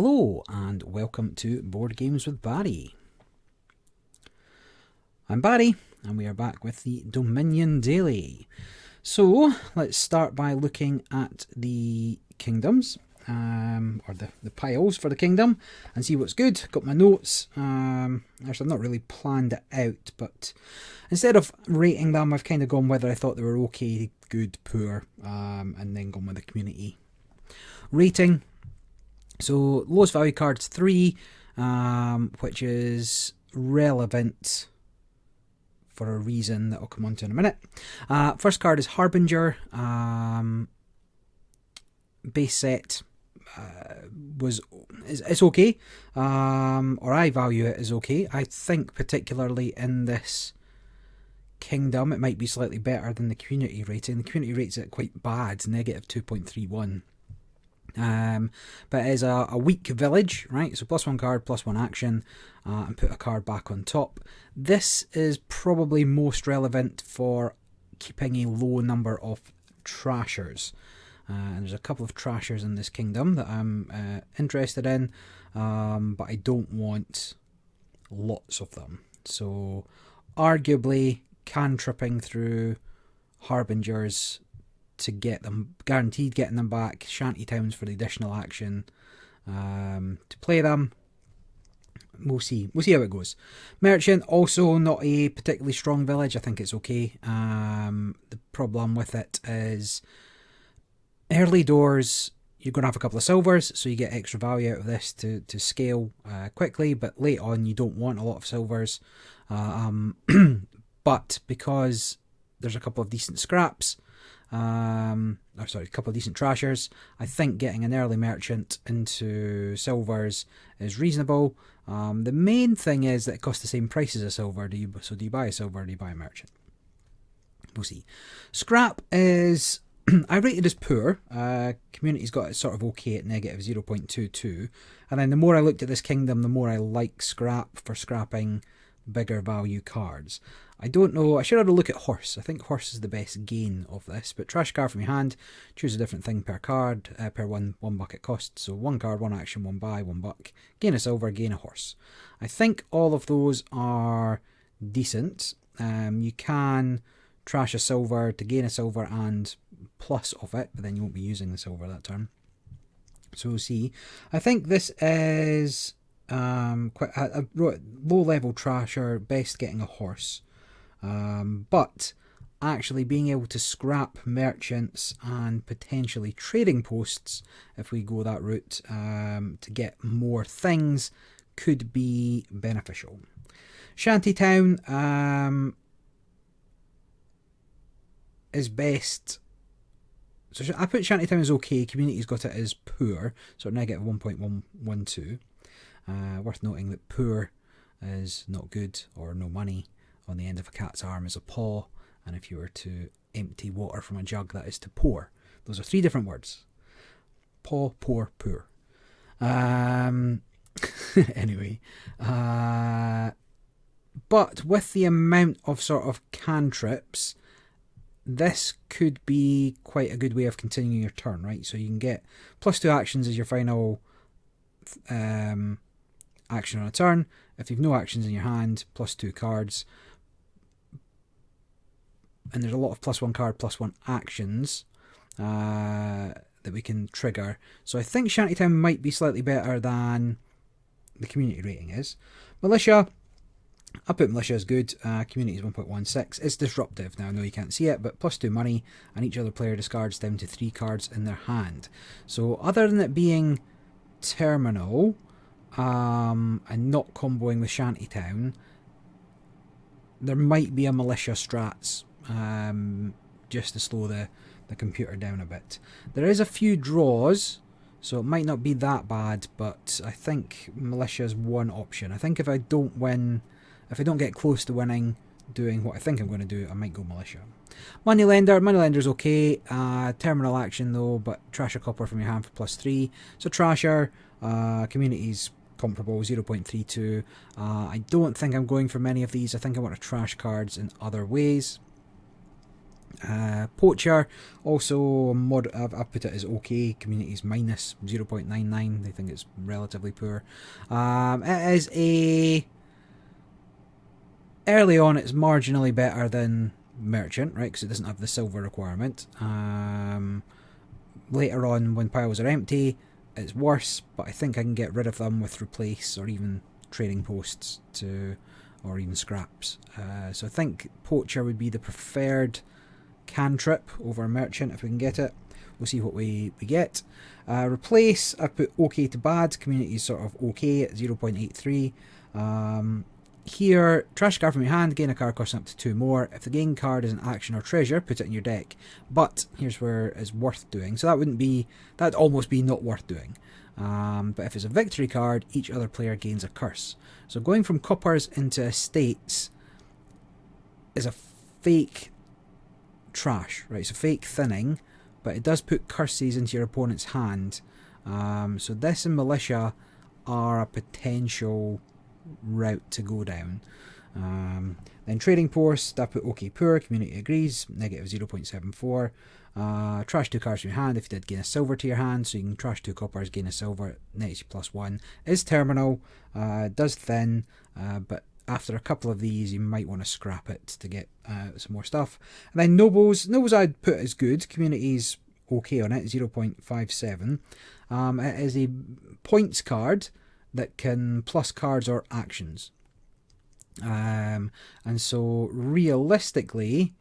Hello and welcome to Board Games with Barry. I'm Barry and we are back with the Dominion Daily. So let's start by looking at the kingdoms, or the piles for the kingdom, and see what's good. Got my notes. Actually, I've not really planned it out, but instead of rating them, I've kind of gone whether I thought they were okay, good, poor, and then gone with the community rating. So lowest value card's 3, which is relevant for a reason that I'll come on to in a minute. First card is Harbinger. Base set it's okay, or I value it as okay. I think particularly in this kingdom it might be slightly better than the community rating. The community rates it quite bad, negative 2.31. But it is a weak village, right? So +1 card, +1 action, and put a card back on top. This is probably most relevant for keeping a low number of trashers. And there's a couple of trashers in this kingdom that I'm interested in, but I don't want lots of them. So arguably cantripping through Harbingers to get them, guaranteed getting them back. Shanty Towns for the additional action to play them. We'll see how it goes. Merchant, also not a particularly strong village. I think it's okay. The problem with it is early doors, you're going to have a couple of silvers, so you get extra value out of this to scale quickly, but late on you don't want a lot of silvers. But because there's a couple of decent scraps, a couple of decent trashers, I think getting an early merchant into silvers is reasonable. The main thing is that it costs the same price as a silver. Do you buy a silver or do you buy a merchant? We'll see. Scrap is I rated as poor. Community's got it sort of okay at negative 0.22, and then the more I looked at this kingdom, the more I like scrap for scrapping bigger value cards. I don't know, I should have a look at horse. I think horse is the best gain of this, but trash card from your hand, choose a different thing per card, per one bucket cost. So 1 card, 1 action, 1 buy, 1 buck, gain a silver, gain a horse. I think all of those are decent. You can trash a silver to gain a silver and plus of it, but then you won't be using the silver that turn. So we'll see. I think this is quite a low level trasher, best getting a horse. But actually being able to scrap merchants and potentially trading posts, if we go that route, to get more things, could be beneficial. Shanty Town is best. So I put Shanty Town as okay, community's got it as poor, so negative 1.112. Worth noting that poor is not good or no money. On the end of a cat's arm is a paw, and if you were to empty water from a jug, that is to pour. Those are 3 different words. Paw, pour, poor. Anyway, but with the amount of sort of cantrips, this could be quite a good way of continuing your turn, right? So you can get +2 actions as your final action on a turn. If you've no actions in your hand, +2 cards. And there's a lot of +1 card, +1 actions that we can trigger. So I think Shantytown might be slightly better than the community rating is. Militia, I put militia as good. Community is 1.16. It's disruptive. Now I know you can't see it, but +2 money, and each other player discards down to 3 cards in their hand. So other than it being terminal and not comboing with Shantytown, there might be a militia strats just to slow the computer down a bit. There is a few draws, so it might not be that bad, but I think militia is one option. I think if I don't get close to winning doing what I think I'm going to do, I might go militia. Moneylender's okay. Terminal action though, but trash a copper from your hand for +3. So trasher, community's comparable, 0.32. I don't think I'm going for many of these. I think I want to trash cards in other ways. Poacher, also I've put it as okay. Communities minus 0.99. They think it's relatively poor. It is a... Early on, it's marginally better than Merchant, right? Because it doesn't have the silver requirement. Later on, when piles are empty, it's worse, but I think I can get rid of them with replace or even trading posts or even scraps. So I think Poacher would be the preferred cantrip over Merchant if we can get it. We'll see what we get. Replace, I put okay to bad. Community is sort of okay at 0.83. Here, trash a card from your hand, gain a card costing up to 2 more. If the gain card is an action or treasure, put it in your deck. But here's where it's worth doing. So that'd almost be not worth doing. But if it's a victory card, each other player gains a curse. So going from coppers into estates is a fake trash, right? It's a fake thinning, but it does put curses into your opponent's hand. So this and militia are a potential route to go down. Then trading post, I put okay poor, community agrees, negative 0.74. Trash 2 cards from your hand if you did gain a silver to your hand, so you can trash 2 coppers, gain a silver, nets you +1. Is terminal, does thin, but after a couple of these you might want to scrap it to get some more stuff. And then nobles I'd put as good, community's okay on it, 0.57. It is a points card that can plus cards or actions. And so realistically,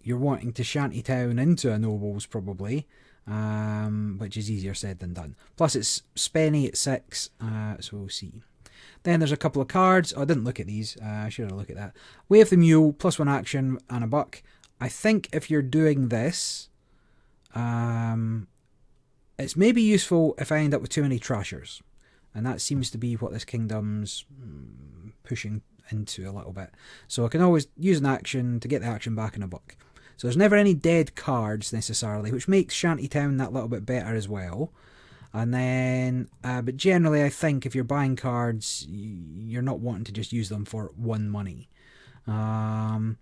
you're wanting to Shanty Town into a nobles probably, which is easier said than done. Plus it's spenny at 6, so we'll see. Then there's a couple of cards. Oh, I didn't look at these. I should have looked at that. Way of the Mule, +1 action and a buck. I think if you're doing this, it's maybe useful if I end up with too many trashers. And that seems to be what this kingdom's pushing into a little bit. So I can always use an action to get the action back in a buck. So there's never any dead cards necessarily, which makes Shanty Town that little bit better as well. And then, but generally I think if you're buying cards, you're not wanting to just use them for 1 money. Then,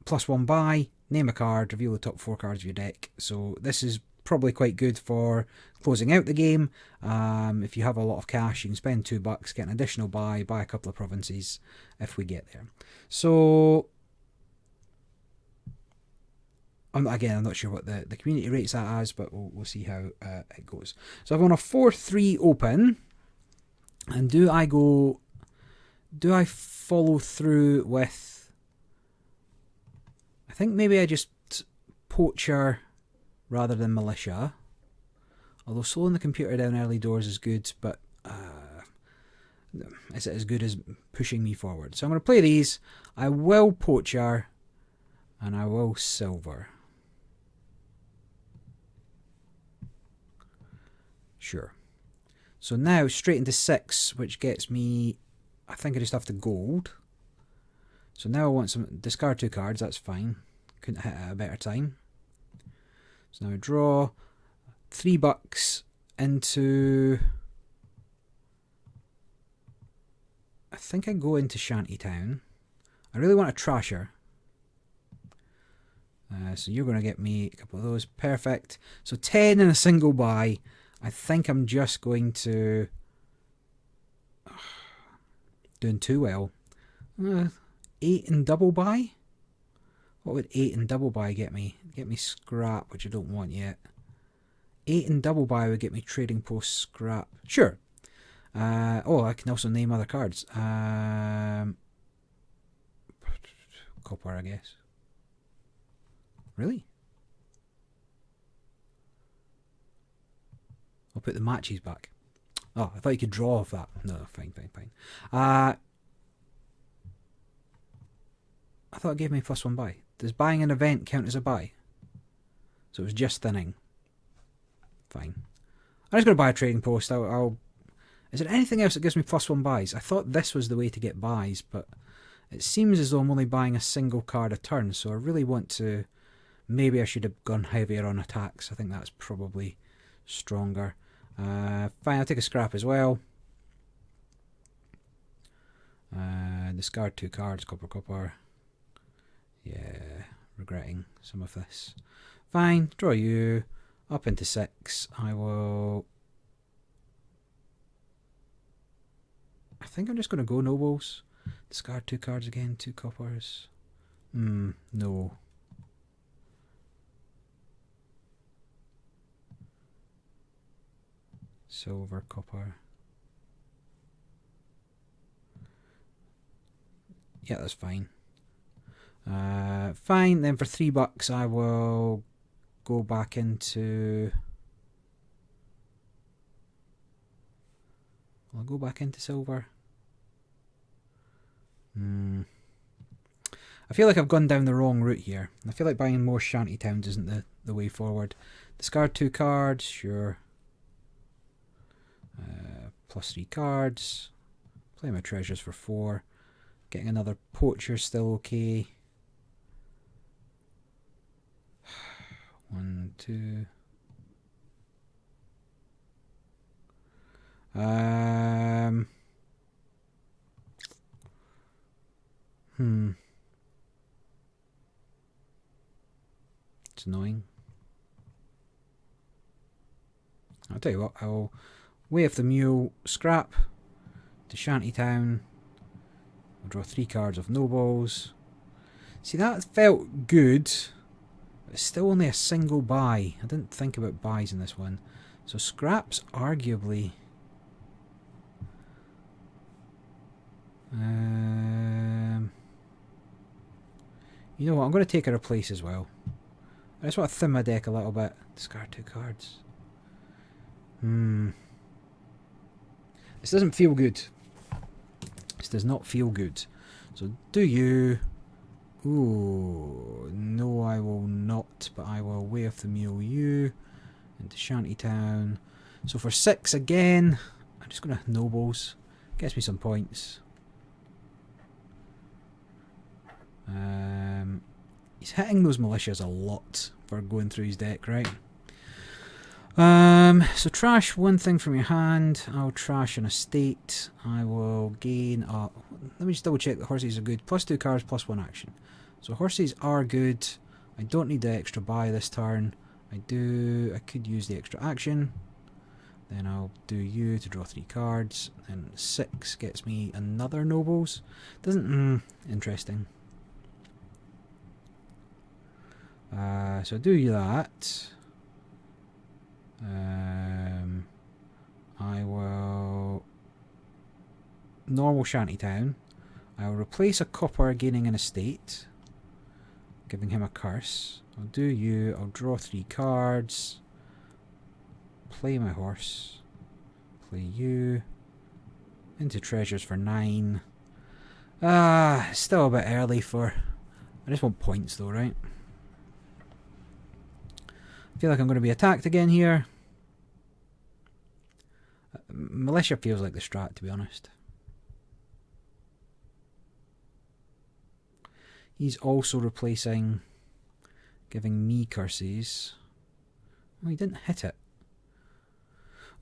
+1 buy, name a card, reveal the top 4 cards of your deck. So this is probably quite good for closing out the game. If you have a lot of cash, you can spend $2, get an additional buy a couple of provinces if we get there. So I'm not sure what the community rates that as, but we'll see how it goes. So I'm on a 4-3 open, and do I follow through with, I think maybe I just poacher rather than militia. Although slowing the computer down early doors is good, but is it as good as pushing me forward? So I'm going to play these. I will poacher, and I will silver. Sure. So now straight into 6, which gets me, I think I just have to gold. So now I want some, discard 2 cards, that's fine. Couldn't hit at a better time. So now I draw $3 into, I think I go into Shanty Town. I really want a trasher. So you're going to get me a couple of those. Perfect. So 10 in a single buy. I think I'm just going to, doing too well. 8 in double buy? What would 8 in double buy get me? Get me scrap, which I don't want yet. 8 in double buy would get me trading post scrap. Sure. Oh, I can also name other cards. Copper, I guess. Really? I'll put the matches back. Oh, I thought you could draw off that. No, fine. I thought it gave me +1 buy. Does buying an event count as a buy? So it was just thinning. Fine. I'm just going to buy a trading post. Is there anything else that gives me +1 buys? I thought this was the way to get buys, but it seems as though I'm only buying a single card a turn, so I really want to... Maybe I should have gone heavier on attacks. I think that's probably stronger. Fine, I'll take a scrap as well. Discard 2 cards, copper. Yeah, regretting some of this. Fine, draw you up into 6. I think I'm just going to go nobles. Discard 2 cards again, 2 coppers. No. Silver, copper. Yeah, that's fine. Fine, then for $3 I will go back into... I'll go back into silver. I feel like I've gone down the wrong route here. I feel like buying more Shanty Towns isn't the way forward. Discard 2 cards, sure. Plus 3 cards. Play my treasures for 4. Getting another poacher still okay. 1, 2. It's annoying. I'll tell you what, I'll Way of the Mule, scrap to Shanty Town. I'll draw 3 cards of nobles. See, that felt good, but it's still only a single buy. I didn't think about buys in this one. So scraps, arguably. You know what, I'm going to take a replace as well. I just want to thin my deck a little bit. Discard 2 cards. This doesn't feel good. This does not feel good. So do you... Ooh, no I will not, but I will Way of the Mule you into Shanty Town. So for 6 again, I'm just going to nobles. Gets me some points. He's hitting those militias a lot for going through his deck, right? So trash one thing from your hand. I'll trash an estate. I will gain up. Let me just double check that horses are good. Plus 2 cards, plus 1 action. So horses are good. I don't need the extra buy this turn. I could use the extra action. Then I'll do you to draw 3 cards. Then 6 gets me another nobles. Doesn't... interesting. So do you that. I will normal Shanty Town. I will replace a copper gaining an estate, giving him a curse. I'll do you. I'll draw 3 cards. Play my horse. Play you. Into treasures for 9. Still a bit early for... I just want points though, right? I feel like I'm going to be attacked again here. Militia feels like the strat, to be honest. He's also replacing, giving me curses. Oh, he didn't hit it.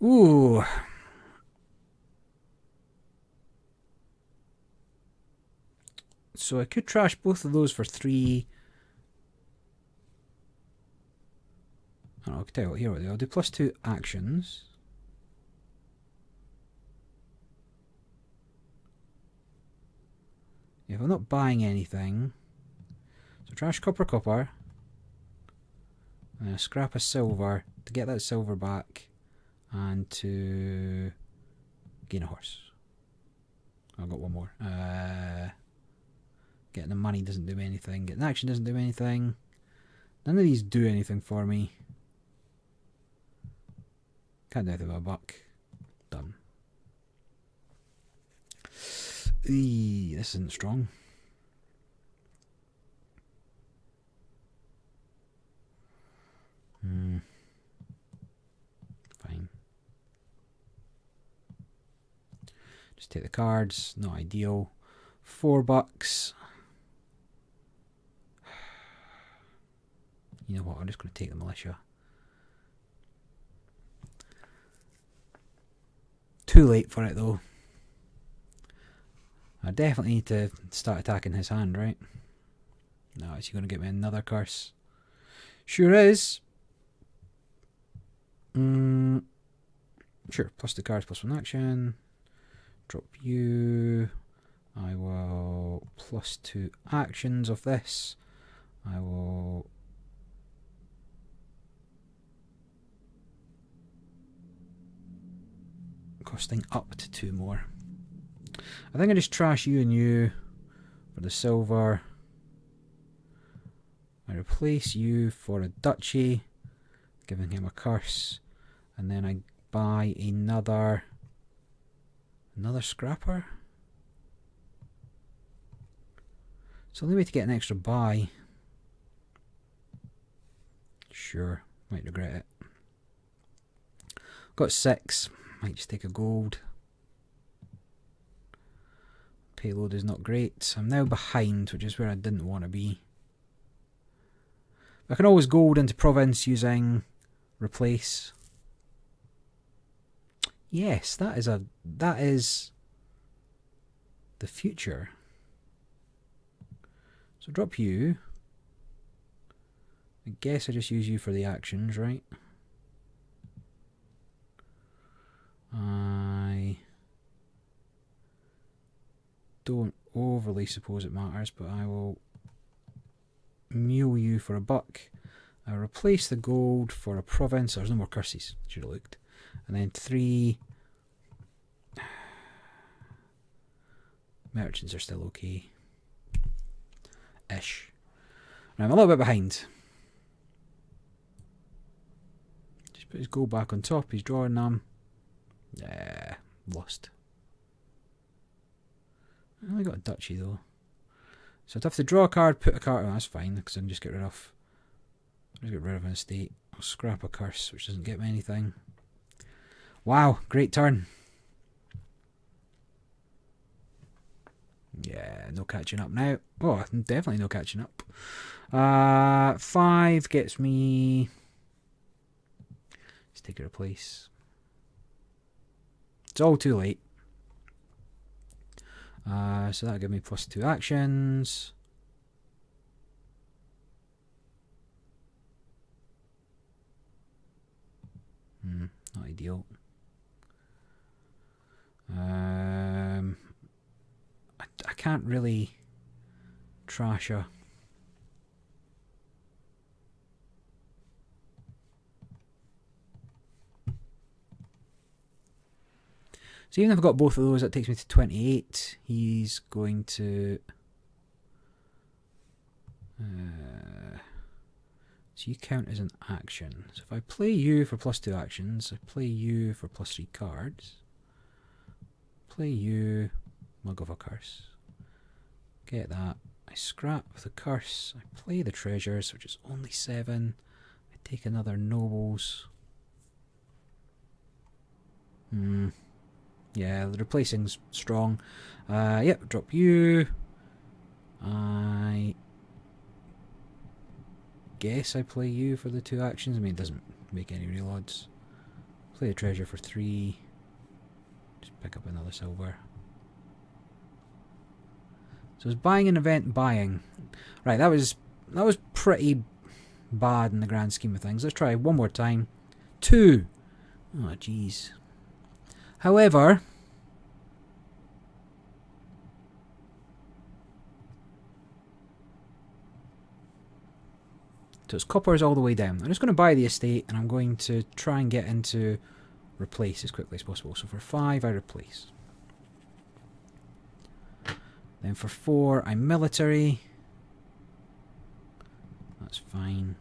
Ooh. So I could trash both of those for 3. I'll tell you what, here we go. I'll do plus 2 actions. If I'm not buying anything, so trash copper, and scrap a silver to get that silver back, and to gain a horse. I've got one more. Getting the money doesn't do anything. Getting action doesn't do anything. None of these do anything for me. Can't do anything with a buck. Done. This isn't strong. Fine. Just take the cards. Not ideal. $4. You know what? I'm just going to take the militia. Too late for it though. I definitely need to start attacking his hand, right? No, is he going to get me another curse? Sure is. Sure, +2 cards, +1 action. Drop you. I will +2 actions of this. I will costing up to 2 more. I think I just trash you and you for the silver. I replace you for a duchy, giving him a curse, and then I buy another scrapper. It's the only way to get an extra buy. Sure, might regret it. Got 6, might just take a gold. Payload is not great. I'm now behind, which is where I didn't want to be. I can always gold into province using replace. Yes, that is the future. So drop you. I guess I just use you for the actions, right? I don't overly suppose it matters, but I will mule you for a buck. I replace the gold for a province. There's no more curses. Should have looked. And then 3 merchants are still okay. Ish. Now I'm a little bit behind. Just put his gold back on top. He's drawing them. Lost. I only got a duchy though. So I'd have to draw a card, put a card. Oh, that's fine because I can just get rid of. Just get rid of an estate. I'll scrap a curse, which doesn't get me anything. Wow, great turn. Yeah, no catching up now. Oh, definitely no catching up. 5 gets me. Let's take a replace. It's all too late. So that'll give me +2 actions. Not ideal. I can't really trash her. So even if I've got both of those, that takes me to 28. He's going to... so you count as an action. So if I play you for +2 actions, I play you for +3 cards. Play you, mug of a curse. Get that. I scrap the curse. I play the treasures, which is only 7. I take another nobles. Yeah, the replacing's strong. Yep, drop you. I guess I play you for the 2 actions. I mean, it doesn't make any real odds. Play a treasure for 3. Just pick up another silver. So it's buying an event, buying. Right, that was pretty bad in the grand scheme of things. Let's try one more time. 2. Oh, jeez. However, so it's coppers all the way down. I'm just going to buy the estate and I'm going to try and get into replace as quickly as possible. So for 5 I replace. Then for 4 I'm military. That's fine.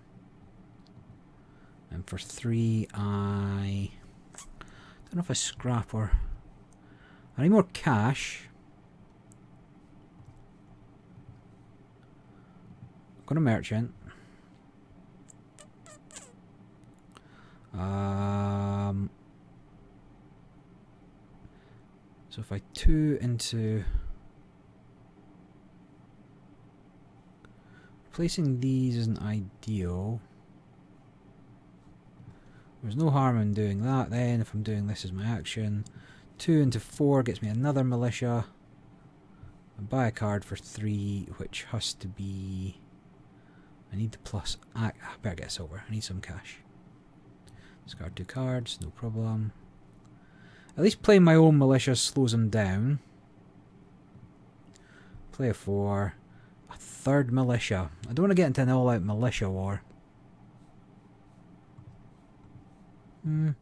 And for 3 I don't know if I scrap or I need more cash. I've got a merchant. So if I 2 into replacing these isn't ideal. There's no harm in doing that then if I'm doing this as my action. 2 into 4 gets me another militia. I buy a card for 3, which has to be I need the plus. I better get silver. I need some cash. Discard 2 cards, no problem. At least playing my own militia slows them down. Play a 4. A 3rd militia. I don't want to get into an all-out militia war. Or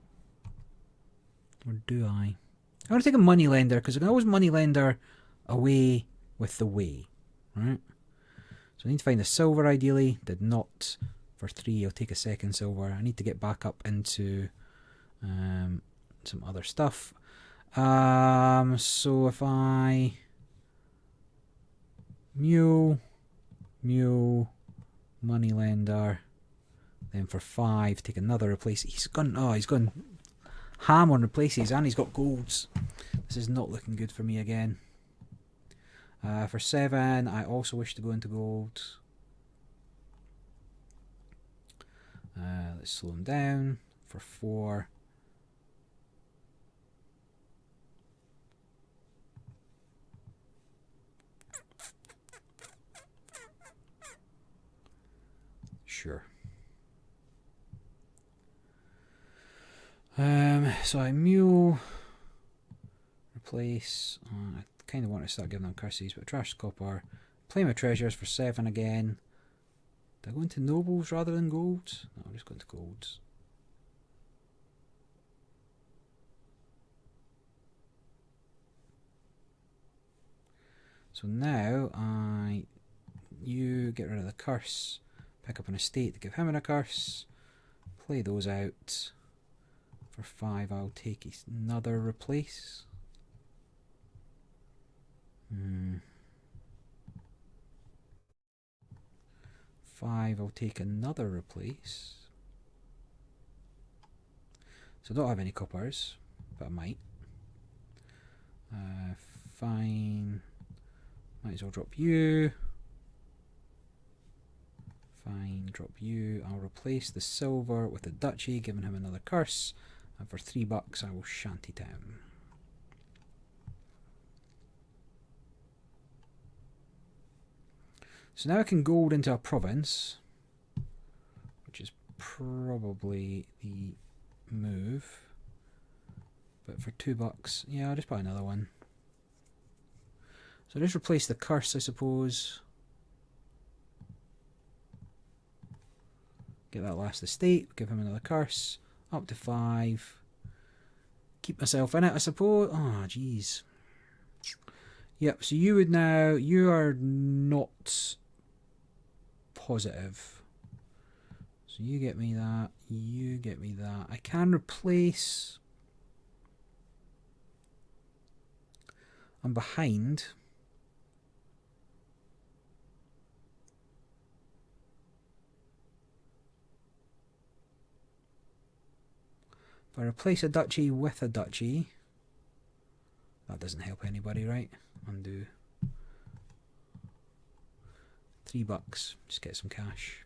do I? I want to take a Moneylender, because I can always Moneylender away with the way. Right? So I need to find a silver ideally. Did not. For 3, I'll take a 2nd silver. I need to get back up into some other stuff. So if I Mule, Moneylender, then for 5 take another replace. He's gone ham on replaces, and he's got golds. This is not looking good for me again. For 7 I also wish to go into gold. Let's slow him down. For 4 sure. So I mule, replace. I kind of want to start giving them curses, but trash copper. Play my treasures for 7 again. Do I go into nobles rather than golds? No, I'll just go into golds. So now you get rid of the curse, pick up an estate to give him a curse, play those out. For 5 I'll take another replace. 5 I'll take another replace. So I don't have any coppers, but I might. Fine. Might as well drop you. Fine, drop you. I'll replace the silver with the duchy, giving him another curse. And for $3 I will Shanty Town. So now I can gold into a province, which is probably the move. But for $2, yeah, I'll just buy another one. So just replace the curse, I suppose. Get that last estate, give him another curse. Up to 5. Keep myself in it, I suppose. Oh, jeez. Yep, so you would now... You are not positive. So you get me that. You get me that. I can replace... I'm behind. If I replace a duchy with a duchy, that doesn't help anybody, right? Undo. $3. Just get some cash.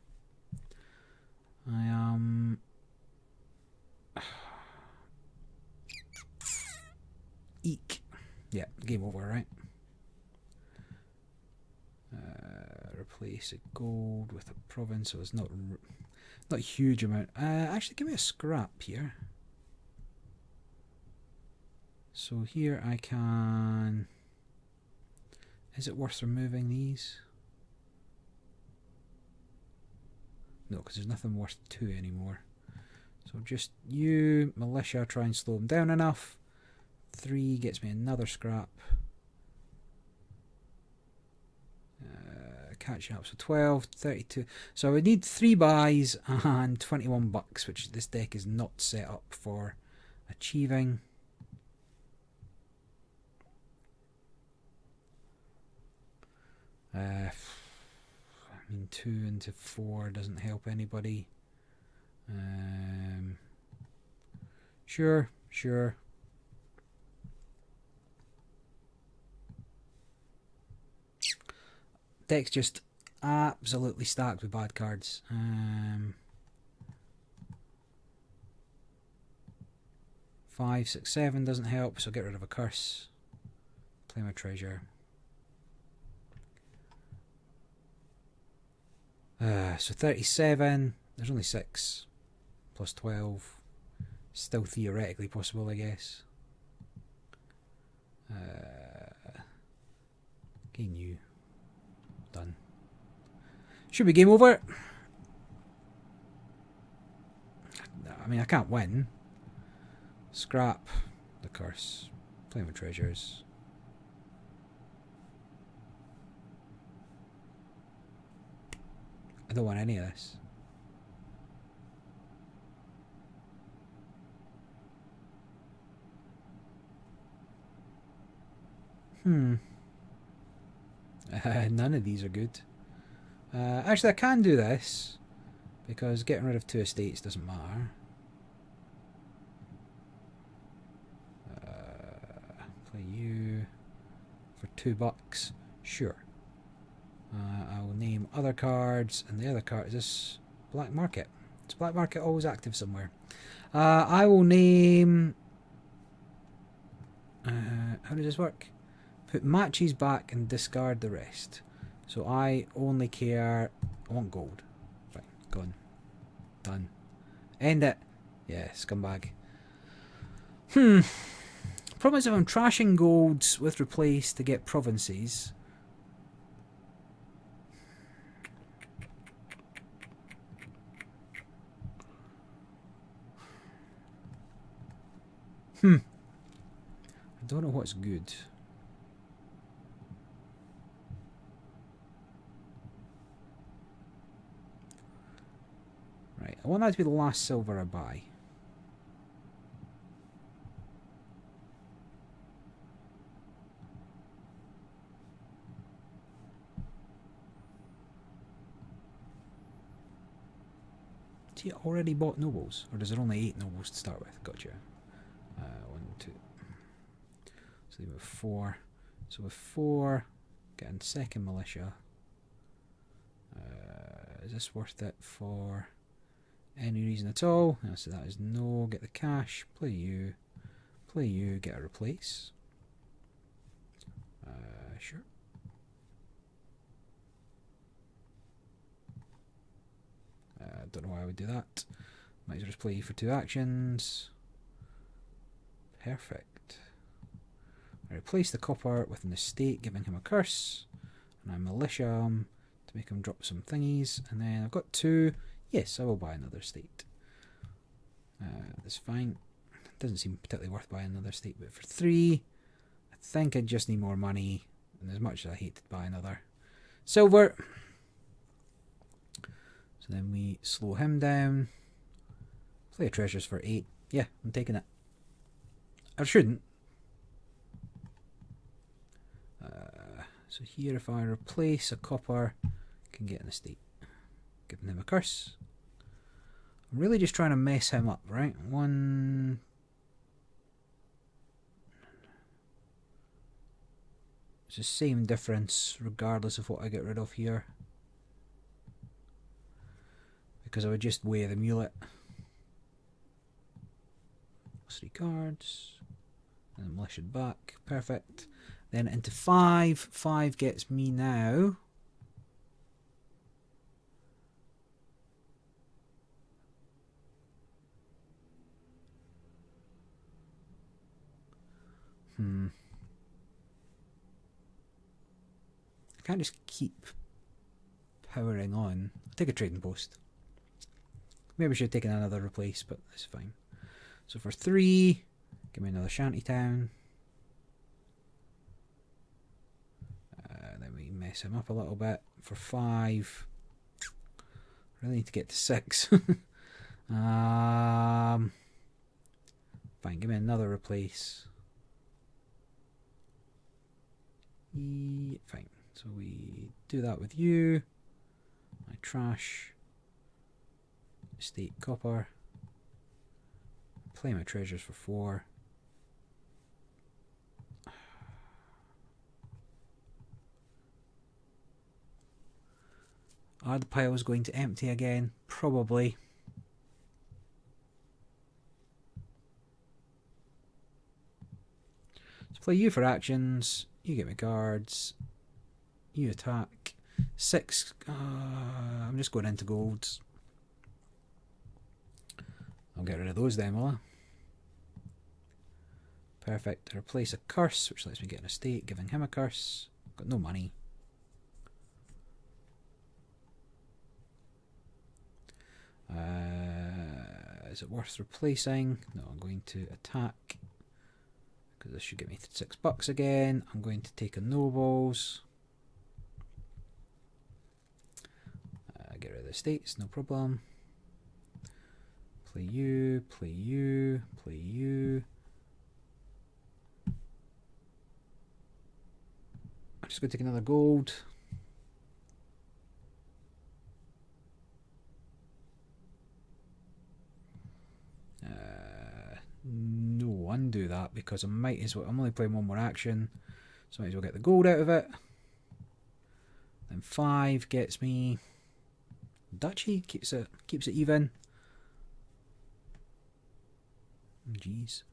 I am... Eek. Yeah, game over, right? Replace a gold with a province, so it's not a huge amount. Actually, give me a scrap here. So here I can... Is it worth removing these? No, because there's nothing worth 2 anymore. So just you, militia, try and slow them down enough. 3 gets me another scrap. Catching up, so 12, 32. So I would need 3 buys and $21, which this deck is not set up for achieving. I mean, 2 into 4 doesn't help anybody. Sure. Deck's just absolutely stacked with bad cards. 5, 6, 7 doesn't help, so get rid of a curse. Play my treasure. So 37. There's only 6 plus 12. Still theoretically possible, I guess. Gain you. Done. Should be game over. I mean, I can't win. Scrap the curse. Play with treasures. I don't want any of this. None of these are good. Actually, I can do this because getting rid of 2 estates doesn't matter. Play you for $2. Sure. I will name other cards, and the other card is this black market. Is black market always active somewhere? I will name. How does this work? Put matches back and discard the rest. So I only care. I want gold. Right, gone. Done. End it. Yeah, scumbag. Problem is, if I'm trashing golds with replace to get provinces. I don't know what's good. Right, I want that to be the last silver I buy. Has he already bought nobles? Or does there only 8 nobles to start with? Gotcha. 1, 2. So we have 4. So with 4, getting second militia. Is this worth it for any reason at all? No, so that is no. Get the cash. Play you. Play you. Get a replace. Sure. Don't know why I would do that. Might as well just play you for 2 actions. Perfect. I replace the copper with an estate, giving him a curse, and I militia him to make him drop some thingies. And then I've got 2. Yes, I will buy another estate. That's fine. Doesn't seem particularly worth buying another estate, but for 3, I think I just need more money. And as much as I hate to buy another silver. So then we slow him down. Play treasures for 8. Yeah, I'm taking it. I shouldn't. So here, if I replace a copper, I can get an estate. Giving him a curse. I'm really just trying to mess him up, right? 1. It's the same difference regardless of what I get rid of here. Because I would just weigh the mulet. 3 cards. And militia back. Perfect. Then into 5. 5 gets me now. I can't just keep powering on. I'll take a trading post. Maybe I should have taken another replace, but that's fine. So for 3, give me another Shanty Town. Then we mess him up a little bit. For 5, really need to get to 6. Fine, give me another replace. Fine, so we do that with you. I trash. Estate copper. Play my treasures for 4. Are the piles going to empty again? Probably. Let's play you for actions. You get me guards. You attack. 6. I'm just going into golds. I'll get rid of those then, will I? Perfect. Replace a curse, which lets me get an estate, giving him a curse. Got no money. Is it worth replacing? No, I'm going to attack because this should get me $6 again. I'm going to take a nobles. Get rid of the estates, no problem. Play you, play you, play you. I'm just going to take another gold. No, undo that because I might as well. I'm only playing one more action, so I might as well get the gold out of it. Then 5 gets me Duchy, keeps it even. Jeez.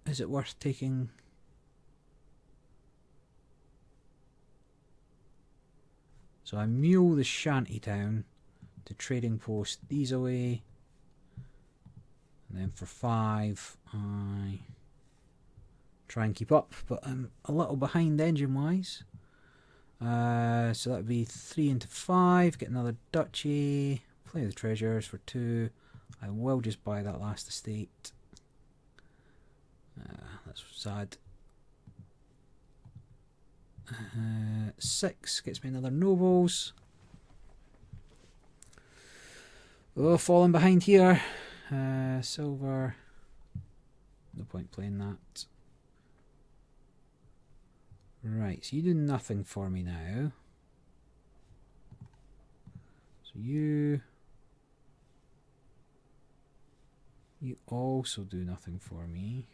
Is it worth taking? So I mule the Shanty Town to trading post these away, and then for 5 I try and keep up, but I'm a little behind engine wise. So that'd be 3 into 5, get another duchy, play the treasures for 2. I will just buy that last estate. That's sad. 6 gets me another nobles. Oh, falling behind here. Silver. No point playing that. Right, so you do nothing for me now. So you also do nothing for me.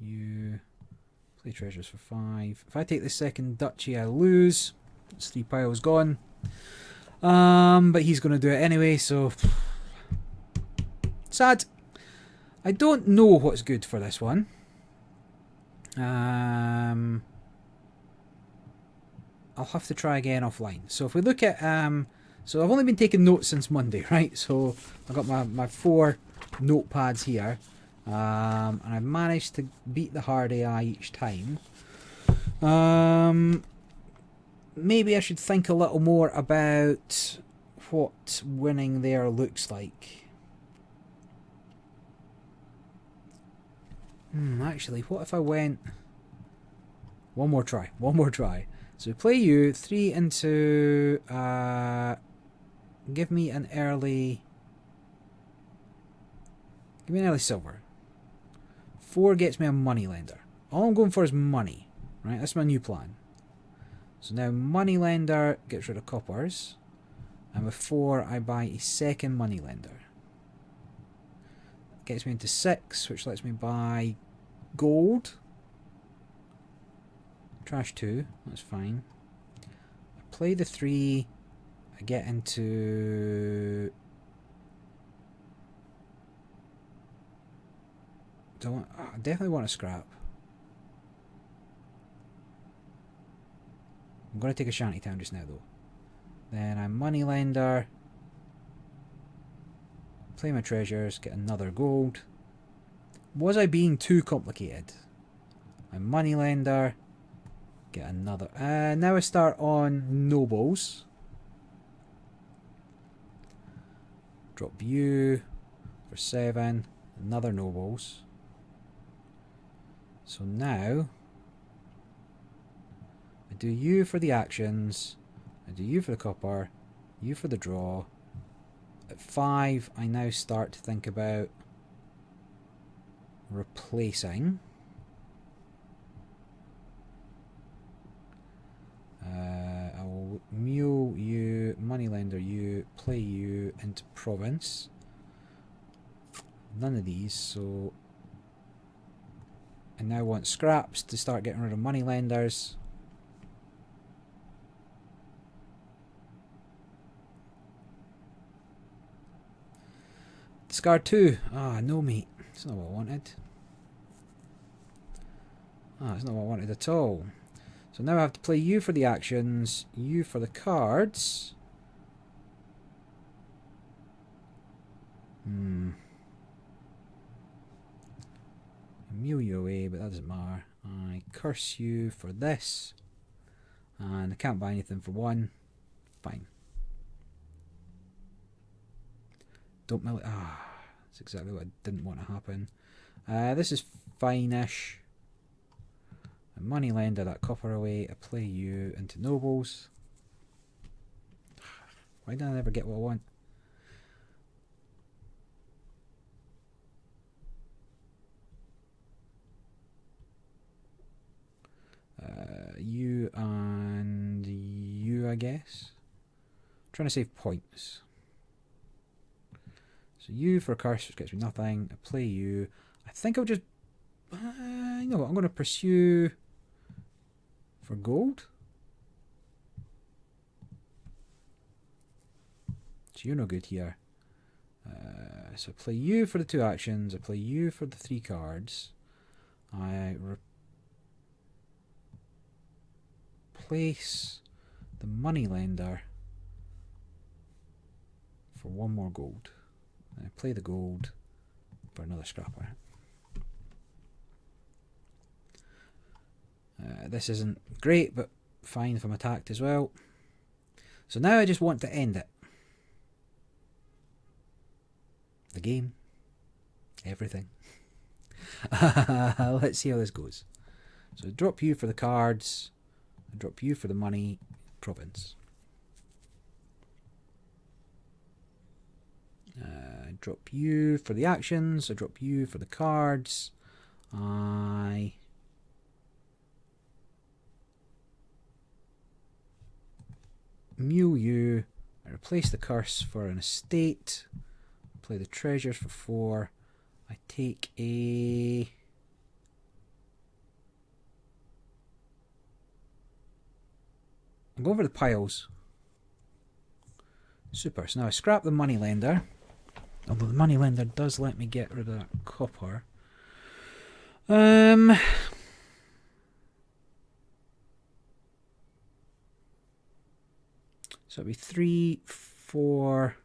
You play treasures for 5. If I take the second duchy, I lose. It's 3 piles gone. But he's going to do it anyway, so sad. I don't know what's good for this one. I'll have to try again offline. So if we look at so I've only been taking notes since Monday, right? So I've got my 4 notepads here, and I've managed to beat the hard AI each time. Maybe I should think a little more about what winning there looks like. Actually, what if I went one more try? So play you 3 into give me an early silver. 4 gets me a Moneylender. All I'm going for is money, right? That's my new plan. So now Moneylender gets rid of coppers, and with 4 I buy a second Moneylender. Gets me into 6, which lets me buy gold. Trash 2, that's fine. I play the 3, I get into... I definitely want a scrap. I'm going to take a Shanty Town just now though. Then I'm Moneylender. Play my treasures, get another gold. Was I being too complicated? I'm Moneylender. Get another. Now I start on nobles. Drop you for 7. Another nobles. So now I do you for the actions. I do you for the copper. You for the draw. At 5, I now start to think about replacing. I will mule you, Moneylender you, play you into province. None of these, so I now want scraps to start getting rid of Moneylenders. Discard 2. Ah, no mate. That's not what I wanted. Ah, that's not what I wanted at all. So now I have to play you for the actions, you for the cards. Mule you away, but that doesn't matter. I curse you for this. And I can't buy anything for 1. Fine. Don't mill it. Ah, that's exactly what I didn't want to happen. This is fine-ish. A Moneylender, that copper away. I play you into nobles. Why don't I never get what I want? You and you, I guess. I'm trying to save points. So you for a curse, which gets me nothing. I play you. I think I'll just... you know what, I'm going to pursue for gold. So you're no good here. So I play you for the 2 actions. I play you for the 3 cards. I replace the Moneylender for 1 more gold. And I play the gold for another scrapper. This isn't great, but fine if I'm attacked as well. So now I just want to end it. The game. Everything. Let's see how this goes. So I drop you for the cards. I drop you for the money. Province. I drop you for the actions. I drop you for the cards. I mule you. I replace the curse for an estate. Play the treasures for 4. I take a... I'm going for the piles. Super. So now I scrap the Moneylender. Although the Moneylender does let me get rid of that copper. So it'd be 3, 4,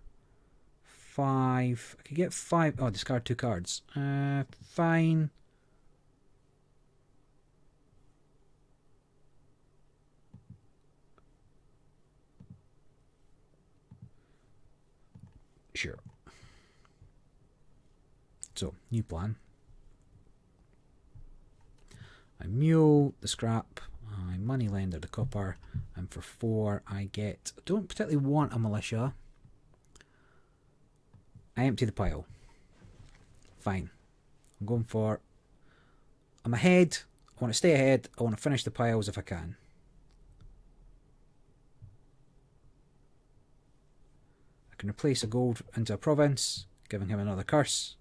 5. I could get 5. Oh, discard 2 cards. Fine. Sure. So, new plan. I mule the scrap. I Moneylender the copper. And for 4, I get... I don't particularly want a militia. I empty the pile. Fine. I'm going for... I'm ahead. I want to stay ahead. I want to finish the piles if I can. I can replace a gold into a province, giving him another curse.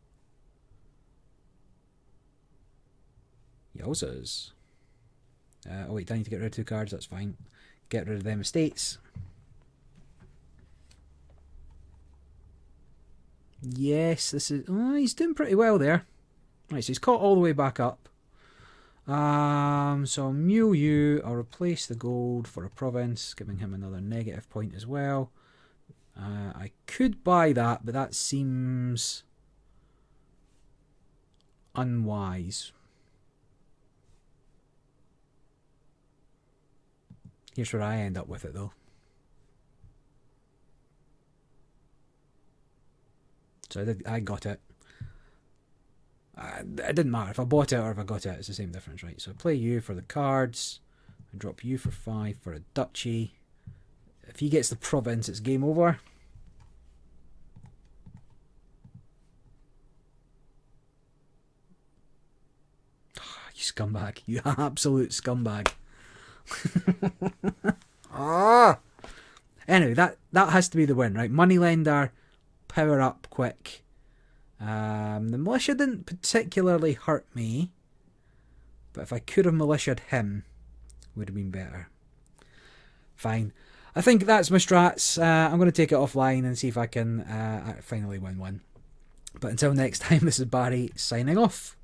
Yowzers. Oh wait, I need to get rid of 2 cards, that's fine. Get rid of them estates. Yes, this is... Oh, he's doing pretty well there. Right, so he's caught all the way back up. So I'll mule you. I'll replace the gold for a province, giving him another negative point as well. I could buy that, but that seems unwise. Here's where I end up with it, though. So I got it. It didn't matter if I bought it or if I got it. It's the same difference, right? So I play you for the cards. I drop you for 5 for a duchy. If he gets the province, it's game over. You scumbag. You absolute scumbag. Anyway, that has to be the win, right? Moneylender, power up quick. The militia didn't particularly hurt me, but if I could have militiaed him, it would have been better. Fine. I think that's my strats. I'm going to take it offline and see if I can finally win one. But until next time, this is Barry signing off.